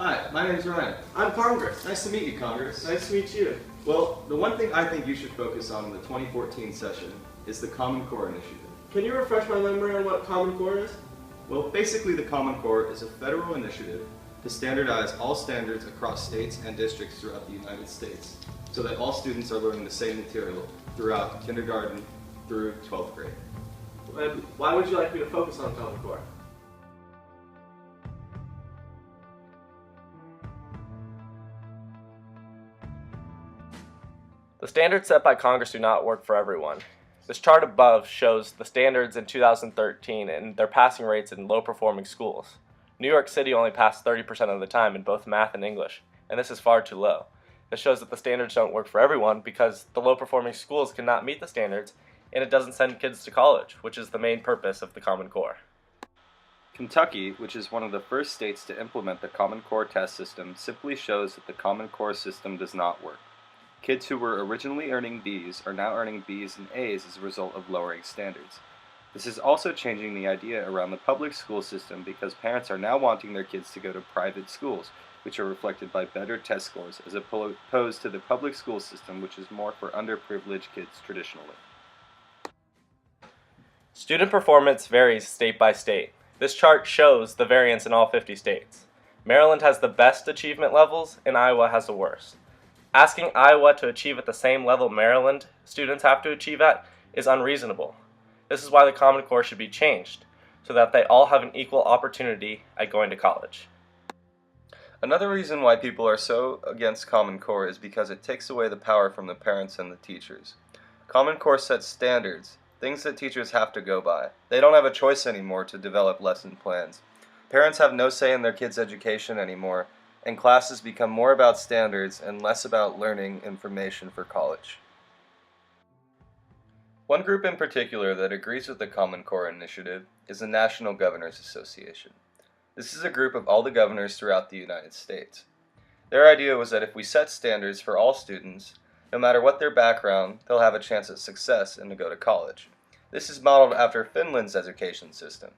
Hi, my name's Ryan. I'm Congress. Nice to meet you, Congress. Nice to meet you. Well, the one thing I think you should focus on in the 2014 session is the Common Core initiative. Can you refresh my memory on what Common Core is? Well, basically the Common Core is a federal initiative to standardize all standards across states and districts throughout the United States, so that all students are learning the same material throughout kindergarten through 12th grade. And why would you like me to focus on Common Core? The standards set by Congress do not work for everyone. This chart above shows the standards in 2013 and their passing rates in low-performing schools. New York City only passed 30% of the time in both math and English, and this is far too low. This shows that the standards don't work for everyone because the low-performing schools cannot meet the standards, and it doesn't send kids to college, which is the main purpose of the Common Core. Kentucky, which is one of the first states to implement the Common Core test system, simply shows that the Common Core system does not work. Kids who were originally earning B's are now earning B's and A's as a result of lowering standards. This is also changing the idea around the public school system because parents are now wanting their kids to go to private schools, which are reflected by better test scores as opposed to the public school system, which is more for underprivileged kids traditionally. Student performance varies state by state. This chart shows the variance in all 50 states. Maryland has the best achievement levels, and Iowa has the worst. Asking Iowa to achieve at the same level Maryland students have to achieve at is unreasonable. This is why the Common Core should be changed, so that they all have an equal opportunity at going to college. Another reason why people are so against Common Core is because it takes away the power from the parents and the teachers. Common Core sets standards, things that teachers have to go by. They don't have a choice anymore to develop lesson plans. Parents have no say in their kids' education anymore, and classes become more about standards and less about learning information for college. One group in particular that agrees with the Common Core initiative is the National Governors Association. This is a group of all the governors throughout the United States. Their idea was that if we set standards for all students, no matter what their background, they'll have a chance at success and to go to college. This is modeled after Finland's education system.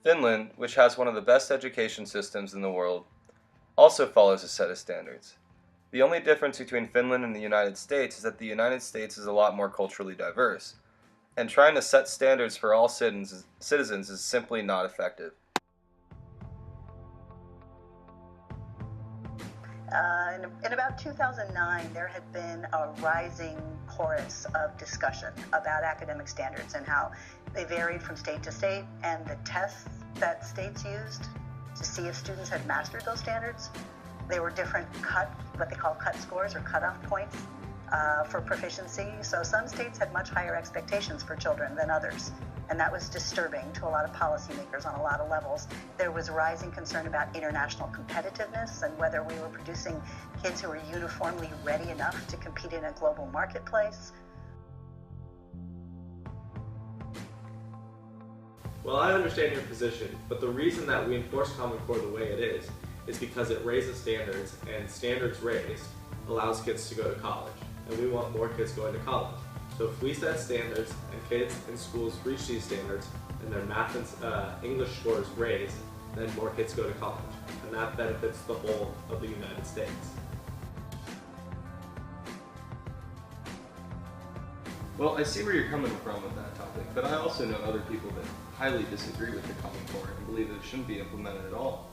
Finland, which has one of the best education systems in the world, also follows a set of standards. The only difference between Finland and the United States is that the United States is a lot more culturally diverse, and trying to set standards for all citizens is simply not effective. In about 2009, there had been a rising chorus of discussion about academic standards and how they varied from state to state, and the tests that states used to see if students had mastered those standards, they were different what they call cut scores or cutoff points for proficiency. So some states had much higher expectations for children than others, and that was disturbing to a lot of policymakers on a lot of levels. There was rising concern about international competitiveness and whether we were producing kids who were uniformly ready enough to compete in a global marketplace. Well, I understand your position, but the reason that we enforce Common Core the way it is because it raises standards, and standards raised allows kids to go to college, and we want more kids going to college. So if we set standards and kids in schools reach these standards and their math and English scores raised, then more kids go to college, and that benefits the whole of the United States. Well, I see where you're coming from with that topic, but I also know other people that highly disagree with the Common Core and believe that it shouldn't be implemented at all.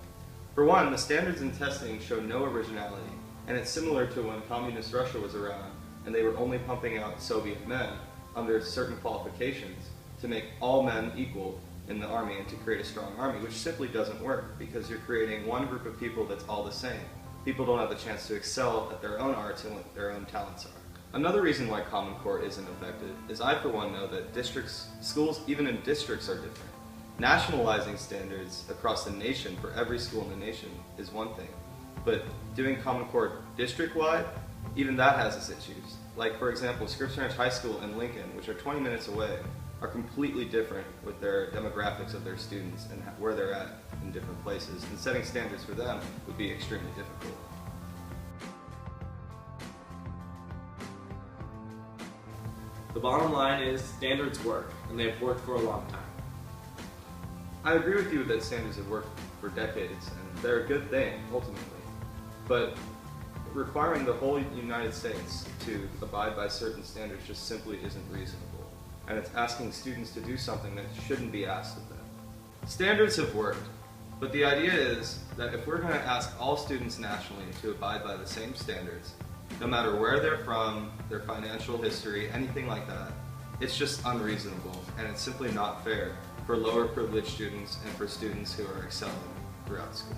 For one, the standards in testing show no originality, and it's similar to when communist Russia was around and they were only pumping out Soviet men under certain qualifications to make all men equal in the army and to create a strong army, which simply doesn't work because you're creating one group of people that's all the same. People don't have the chance to excel at their own arts and what their own talents are. Another reason why Common Core isn't effective is I, for one, know that schools, even in districts, are different. Nationalizing standards across the nation for every school in the nation is one thing, but doing Common Core district-wide, even that has its issues. Like, for example, Scripps Ranch High School and Lincoln, which are 20 minutes away, are completely different with their demographics of their students and where they're at in different places, and setting standards for them would be extremely difficult. The bottom line is standards work, and they've worked for a long time. I agree with you that standards have worked for decades, and they're a good thing, ultimately. But requiring the whole United States to abide by certain standards just simply isn't reasonable. And it's asking students to do something that shouldn't be asked of them. Standards have worked, but the idea is that if we're going to ask all students nationally to abide by the same standards, no matter where they're from, their financial history, anything like that, it's just unreasonable, and it's simply not fair for lower privileged students and for students who are excelling throughout school.